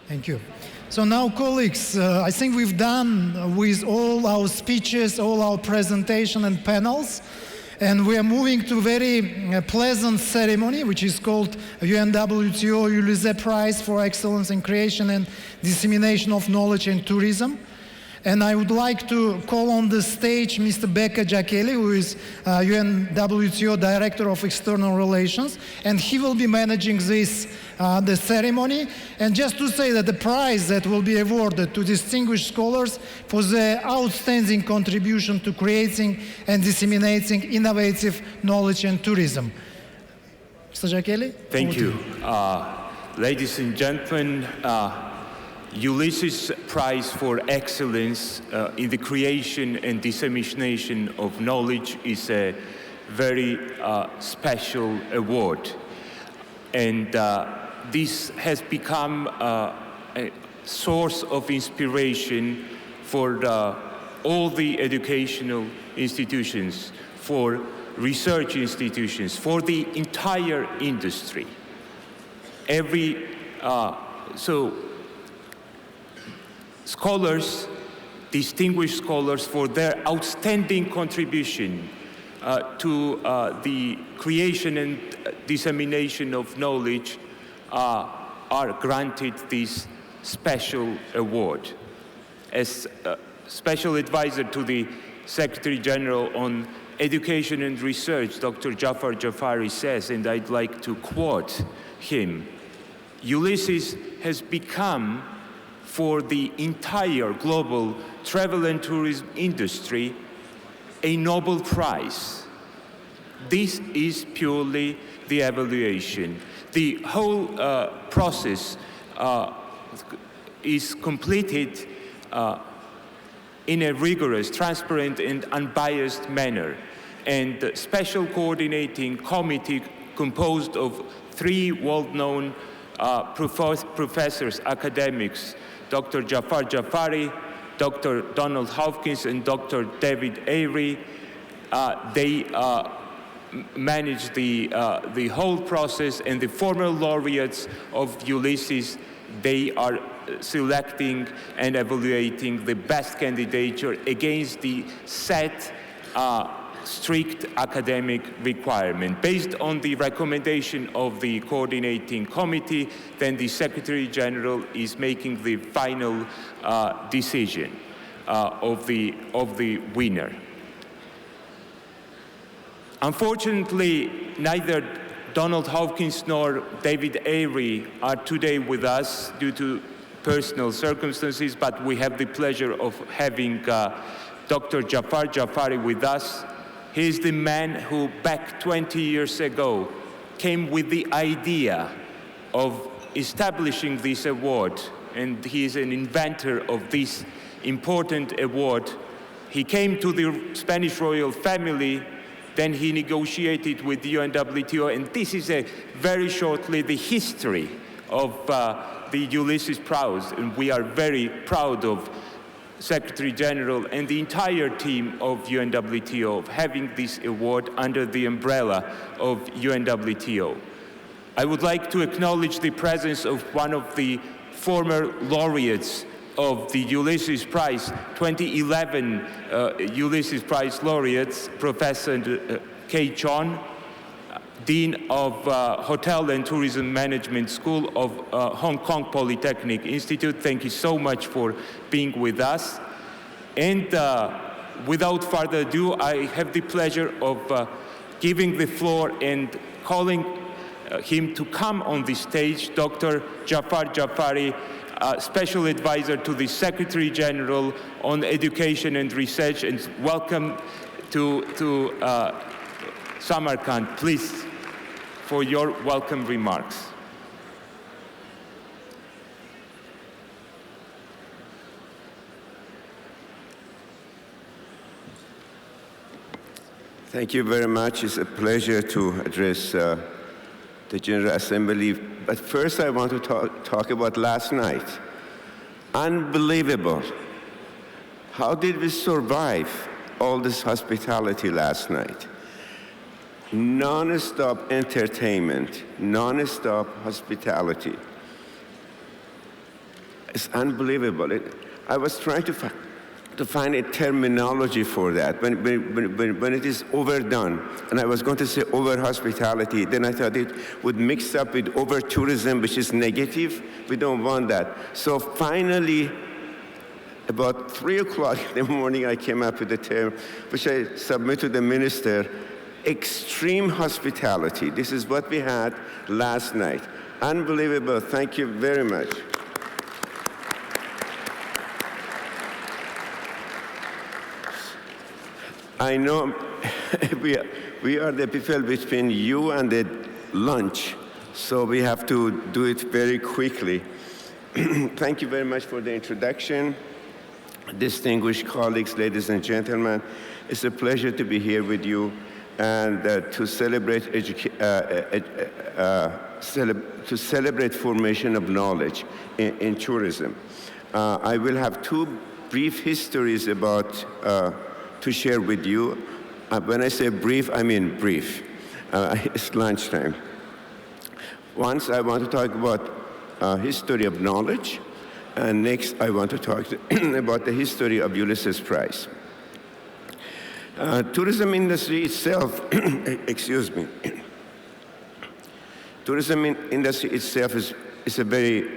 Thank you. So now, colleagues, I think we've done with all our speeches, all our presentation and panels, and we are moving to a very pleasant ceremony, which is called UNWTO Ulysses Prize for Excellence in Creation and Dissemination of Knowledge and Tourism. And I would like to call on the stage Mr. Beka Jakeli, who is UNWTO Director of External Relations, and he will be managing this, the ceremony. And just to say that the prize that will be awarded to distinguished scholars for their outstanding contribution to creating and disseminating innovative knowledge and tourism. Mr. Jakeli? Thank you. Ladies and gentlemen, Ulysses Prize for Excellence in the Creation and Dissemination of Knowledge is a very special award. And this has become a source of inspiration for all the educational institutions, for research institutions, for the entire industry. Scholars, distinguished scholars, for their outstanding contribution to the creation and dissemination of knowledge are granted this special award. As Special Advisor to the Secretary General on Education and Research, Dr. Jafar Jafari says, and I'd like to quote him, Ulysses has become for the entire global travel and tourism industry a Nobel Prize. This is purely the evaluation. The whole process is completed in a rigorous, transparent, and unbiased manner. And the special coordinating committee composed of 3 well-known professors, academics, Dr. Jafar Jafari, Dr. Donald Hopkins, and Dr. David Avery. They manage the whole process, and the former laureates of Ulysses, they are selecting and evaluating the best candidature against the set strict academic requirement. Based on the recommendation of the coordinating committee, then the Secretary General is making the final decision of the winner. Unfortunately, neither Donald Hopkins nor David Avery are today with us due to personal circumstances, but we have the pleasure of having Dr. Jafar Jafari with us. He is the man who, back 20 years ago, came with the idea of establishing this award, and he is an inventor of this important award. He came to the Spanish royal family, then he negotiated with the UNWTO, and this is very shortly the history of the Ulysses Prize, and we are very proud of Secretary General and the entire team of UNWTO of having this award under the umbrella of UNWTO. I would like to acknowledge the presence of one of the former laureates of the Ulysses Prize, 2011 Ulysses Prize laureates, Professor Kay Chon, Dean of Hotel and Tourism Management School of Hong Kong Polytechnic Institute. Thank you so much for being with us. And without further ado, I have the pleasure of giving the floor and calling him to come on the stage, Dr. Jafar Jafari, Special Advisor to the Secretary General on Education and Research, and welcome to Samarkand, please, for your welcome remarks. Thank you very much. It's a pleasure to address the General Assembly. But first I want to talk about last night. Unbelievable. How did we survive all this hospitality last night? Non-stop entertainment, non-stop hospitality. It's unbelievable. I was trying to find a terminology for that when it is overdone. And I was going to say over hospitality. Then I thought it would mix up with over tourism, which is negative. We don't want that. So finally, about 3 o'clock in the morning, I came up with a term, which I submitted to the minister, extreme hospitality. This is what we had last night. Unbelievable. Thank you very much. I know we are the people between you and the lunch, so we have to do it very quickly. Thank you very much for the introduction. Distinguished colleagues, ladies and gentlemen, it's a pleasure to be here with you and to celebrate formation of knowledge in tourism. I will have two brief histories about to share with you. When I say brief, I mean brief. It's lunchtime. Once I want to talk about history of knowledge, and next I want to talk about the history of Ulysses Prize. Tourism industry itself, excuse me. Tourism industry itself is a very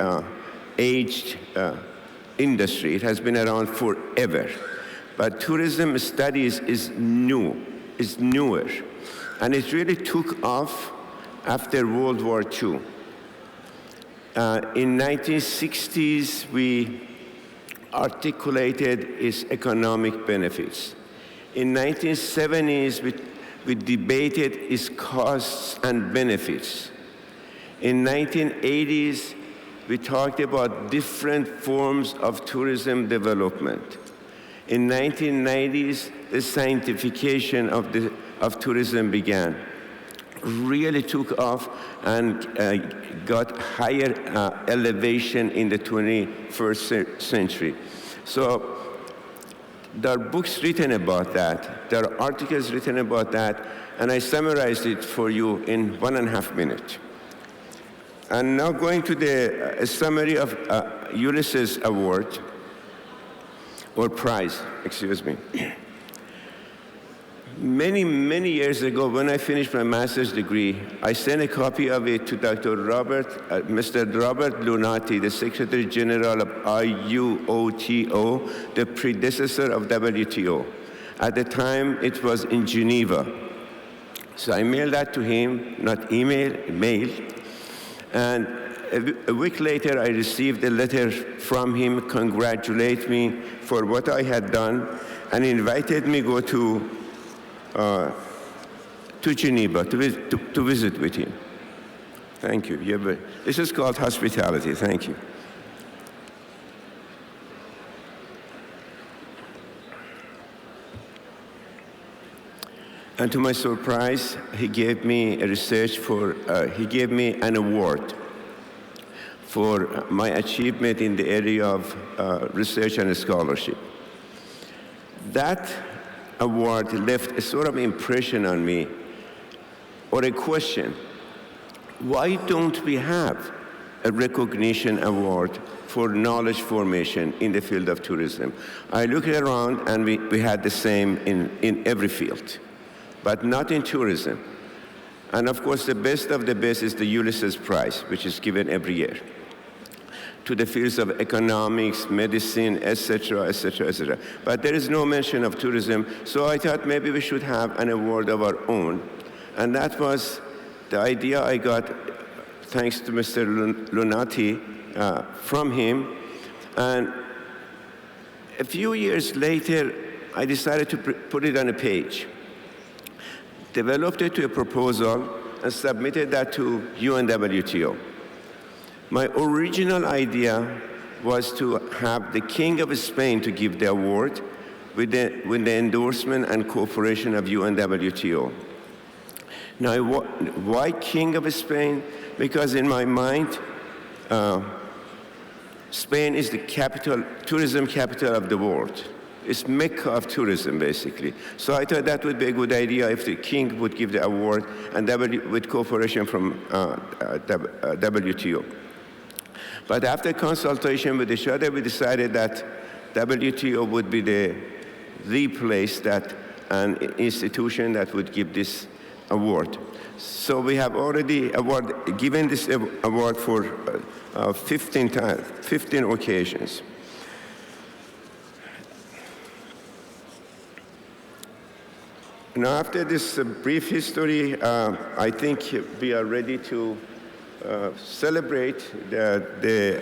aged industry. It has been around forever. But tourism studies is newer, and it really took off after World War II. In 1960s, we articulated its economic benefits. In 1970s, we debated its costs and benefits. In 1980s, we talked about different forms of tourism development. In 1990s, the scientification of tourism began. Really took off and got higher elevation in the 21st century. So there are books written about that. There are articles written about that, and I summarized it for you in 1.5 minutes. And now going to the summary of Ulysses Award, or prize, excuse me. Many years ago, when I finished my master's degree, I sent a copy of it to Mr. Robert Lunati, the Secretary General of UNWTO, the predecessor of WTO. At the time, it was in Geneva. So I mailed that to him, not mail. And a week later, I received a letter from him, congratulate me for what I had done, and invited me go to Geneva to visit with him. Thank you. This is called hospitality. Thank you. And to my surprise, he gave me he gave me an award for my achievement in the area of research and scholarship. That award left a sort of impression on me, or a question. Why don't we have a recognition award for knowledge formation in the field of tourism? I looked around and we had the same in every field, but not in tourism. And of course, the best of the best is the Ulysses Prize, which is given every year to the fields of economics, medicine, etc., etc., etc. But there is no mention of tourism, so I thought maybe we should have an award of our own. And that was the idea I got, thanks to Mr. Lunati, from him. And a few years later, I decided to put it on a page, developed it to a proposal, and submitted that to UNWTO. My original idea was to have the King of Spain to give the award with the endorsement and cooperation of UNWTO. Now, why King of Spain? Because in my mind, Spain is the tourism capital of the world. It's Mecca of tourism, basically. So I thought that would be a good idea if the king would give the award, and with cooperation from WTO. But after consultation with each other, we decided that WTO would be the place, that an institution that would give this award. So we have already given this award for 15 occasions. Now, after this brief history, I think we are ready to celebrate the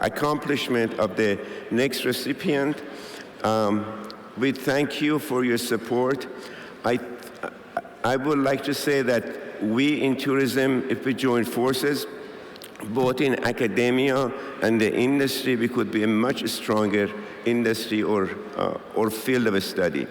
accomplishment of the next recipient. We thank you for your support. I would like to say that we in tourism, if we join forces, both in academia and the industry, we could be a much stronger industry or field of study.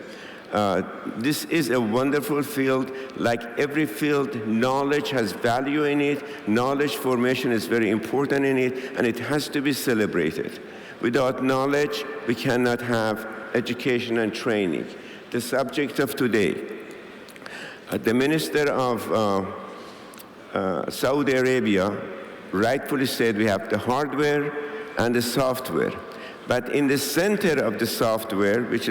This is a wonderful field. Like every field, knowledge has value in it. Knowledge formation is very important in it, and it has to be celebrated. Without knowledge, we cannot have education and training. The subject of today, the Minister of Saudi Arabia rightfully said we have the hardware and the software. But in the center of the software, which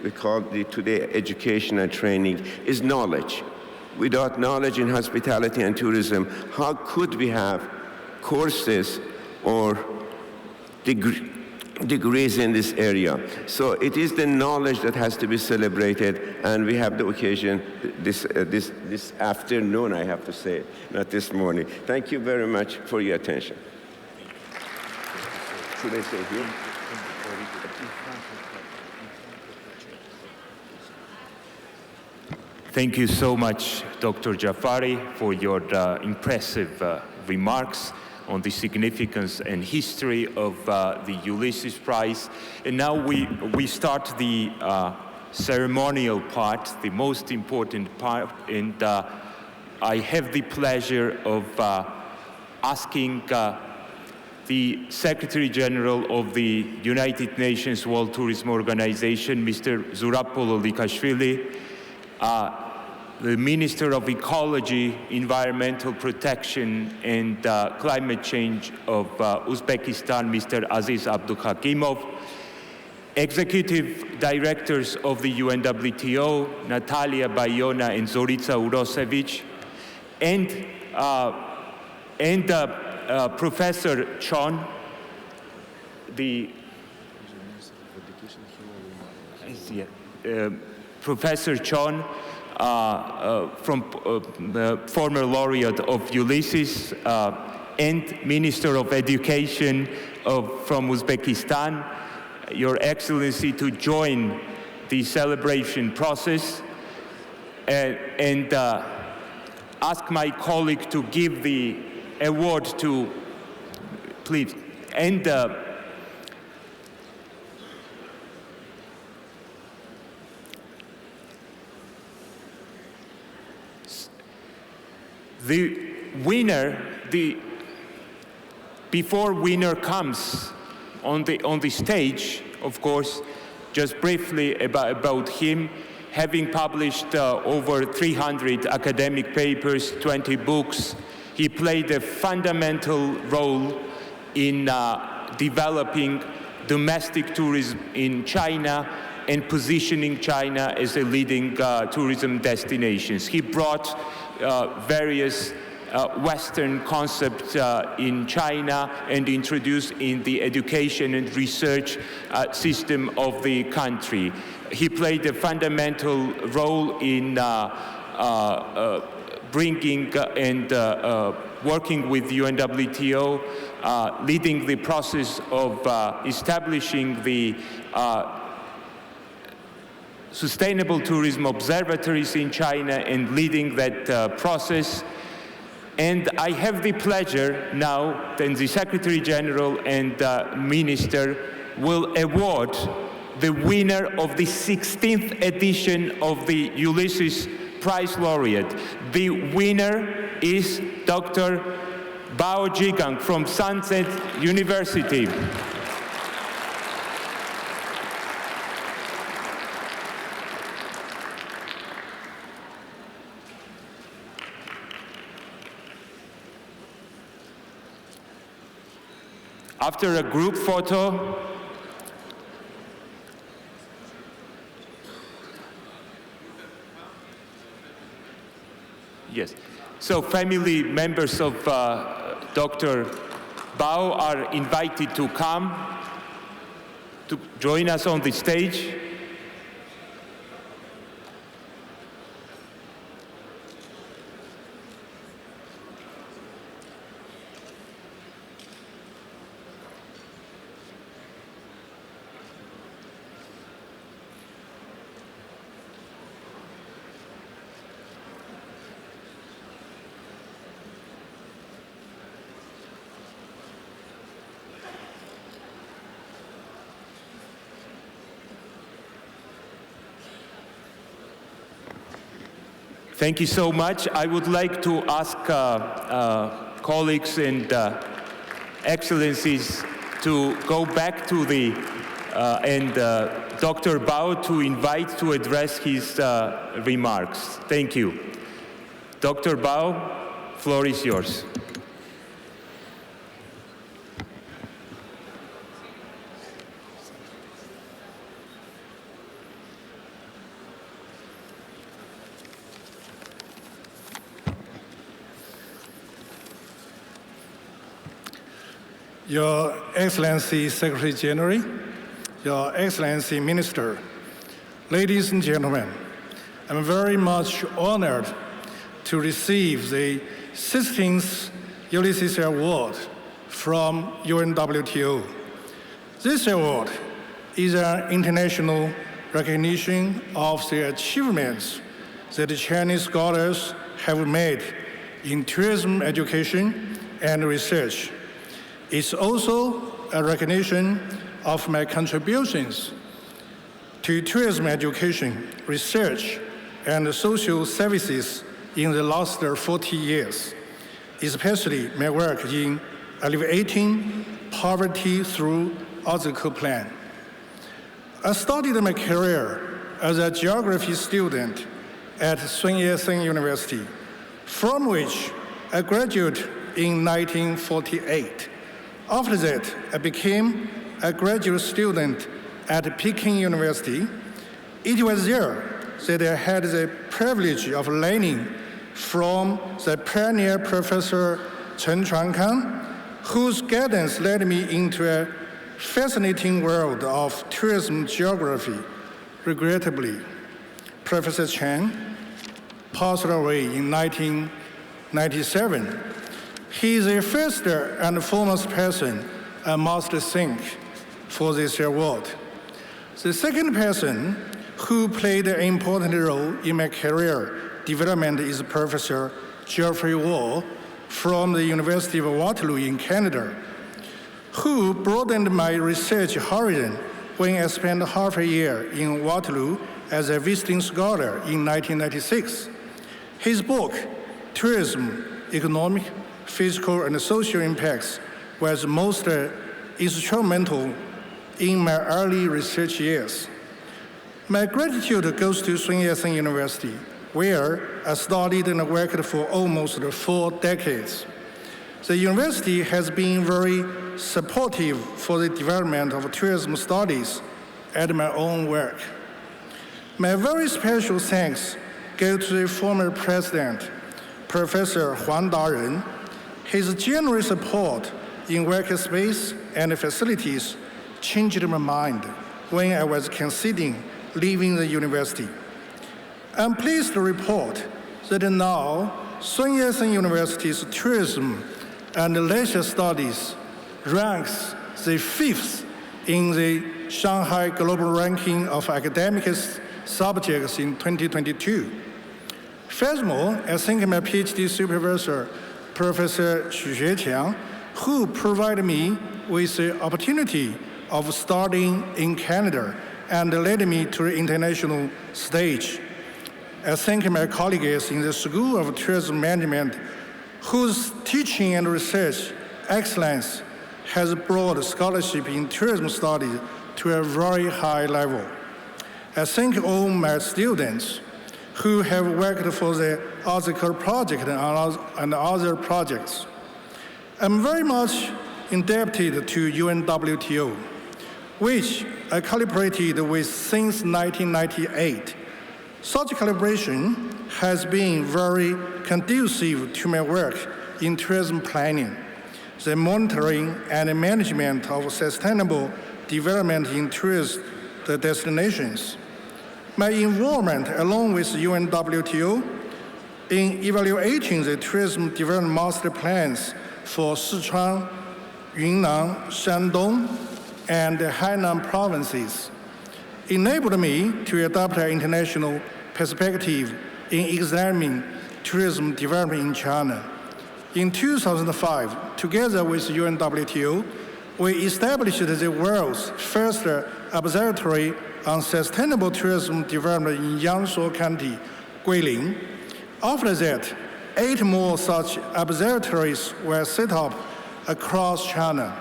we call today education and training, is knowledge. Without knowledge in hospitality and tourism, how could we have courses or degrees in this area? So it is the knowledge that has to be celebrated, and we have the occasion this afternoon, I have to say, not this morning. Thank you very much for your attention. Should I say here? Thank you so much, Dr. Jafari, for your impressive remarks on the significance and history of the Ulysses Prize. And now we start the ceremonial part, the most important part, and I have the pleasure of asking the Secretary General of the United Nations World Tourism Organization, Mr. Zurabpolo Likashvili, the Minister of Ecology, Environmental Protection, and Climate Change of Uzbekistan, Mr. Aziz Abdukhakimov, Executive Directors of the UNWTO, Natalia Bayona and Zorica Urosevic, and Professor Chon, Professor Chon, from former laureate of Ulysses, and Minister of Education from Uzbekistan, Your Excellency, to join the celebration process, and ask my colleague to give the award to, please, and the winner, before winner comes on the stage, of course, just briefly about him, having published over 300 academic papers, 20 books, he played a fundamental role in developing domestic tourism in China and positioning China as a leading tourism destination. He brought various Western concepts in China and introduced in the education and research system of the country. He played a fundamental role in bringing and working with UNWTO, leading the process of establishing the sustainable tourism observatories in China and leading that process. And I have the pleasure now that the Secretary General and Minister will award the winner of the 16th edition of the Ulysses Prize Laureate. The winner is Dr. Bao Jigang from Sunset University. After a group photo, yes. So family members of Dr. Bao are invited to come to join us on the stage. Thank you so much. I would like to ask colleagues and excellencies to go back to the and Dr. Bao to invite to address his remarks. Thank you. Dr. Bao, floor is yours. Your Excellency Secretary General, Your Excellency Minister, ladies and gentlemen, I'm very much honored to receive the 16th Ulysses Award from UNWTO. This award is an international recognition of the achievements that Chinese scholars have made in tourism education and research. It's also a recognition of my contributions to tourism education, research, and social services in the last 40 years, especially my work in alleviating poverty through ethical plan. I started my career as a geography student at Sun Yat-sen University, from which I graduated in 1948. After that, I became a graduate student at Peking University. It was there that I had the privilege of learning from the pioneer Professor Chen Chuankang, whose guidance led me into a fascinating world of tourism geography. Regrettably, Professor Chen passed away in 1997. He is the first and foremost person I must thank for this award. The second person who played an important role in my career development is Professor Geoffrey Wall from the University of Waterloo in Canada, who broadened my research horizon when I spent half a year in Waterloo as a visiting scholar in 1996. His book, Tourism, Economic, Physical, and Social Impacts, was most instrumental in my early research years. My gratitude goes to Sun Yat-sen University, where I studied and worked for almost 4 decades. The university has been very supportive for the development of tourism studies and my own work. My very special thanks go to the former president, Professor Huang Daren. His generous support in workspace and facilities changed my mind when I was considering leaving the university. I'm pleased to report that now Sun Yat-sen University's tourism and leisure studies ranks the 5th in the Shanghai Global Ranking of Academic Subjects in 2022. Furthermore, I thank my PhD supervisor, Professor Xu Xueqiang, who provided me with the opportunity of studying in Canada and led me to the international stage. I thank my colleagues in the School of Tourism Management, whose teaching and research excellence has brought scholarship in tourism studies to a very high level. I thank all my students who have worked for the ethical project and other projects. I'm very much indebted to UNWTO, which I collaborated with since 1998. Such collaboration has been very conducive to my work in tourism planning, the monitoring and management of sustainable development in tourist destinations. My involvement along with UNWTO in evaluating the tourism development master plans for Sichuan, Yunnan, Shandong, and the Hainan provinces enabled me to adopt an international perspective in examining tourism development in China. In 2005, together with UNWTO, we established the world's first observatory on sustainable tourism development in Yangshuo County, Guilin. After that, 8 more such observatories were set up across China.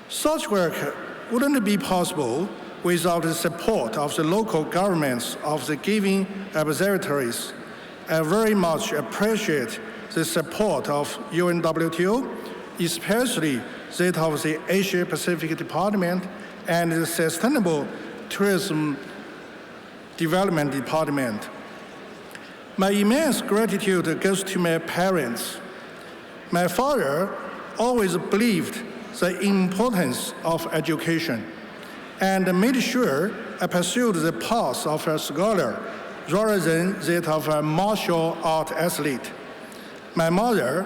Such work wouldn't be possible without the support of the local governments of the given observatories. I very much appreciate the support of UNWTO, especially that of the Asia Pacific Department and the Sustainable Tourism Development Department. My immense gratitude goes to my parents. My father always believed the importance of education and made sure I pursued the path of a scholar rather than that of a martial art athlete. My mother,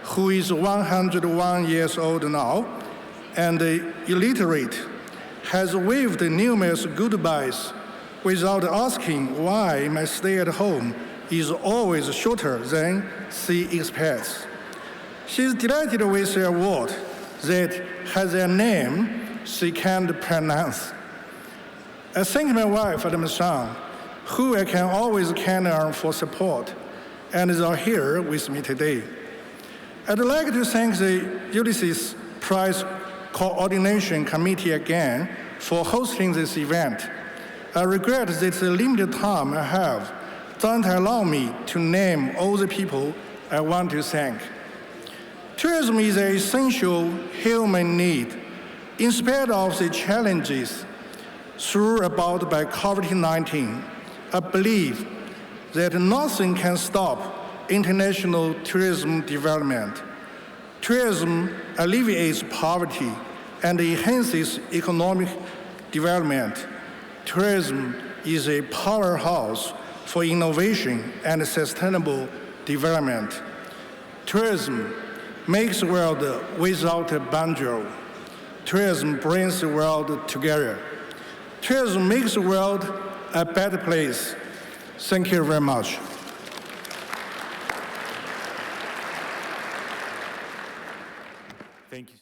who is 101 years old now and illiterate, has waved numerous goodbyes without asking why my stay at home is always shorter than she expects. She's delighted with the award that has a name she can't pronounce. I thank my wife and my son, who I can always count on for support, and they are here with me today. I'd like to thank the Ulysses Prize Coordination Committee again for hosting this event. I regret that the limited time I have doesn't allow me to name all the people I want to thank. Tourism is an essential human need. In spite of the challenges thrown about by COVID-19, I believe that nothing can stop international tourism development. Tourism alleviates poverty and enhances economic development. Tourism is a powerhouse for innovation and sustainable development. Tourism makes the world without a boundary. Tourism brings the world together. Tourism makes the world a better place. Thank you very much. Thank you.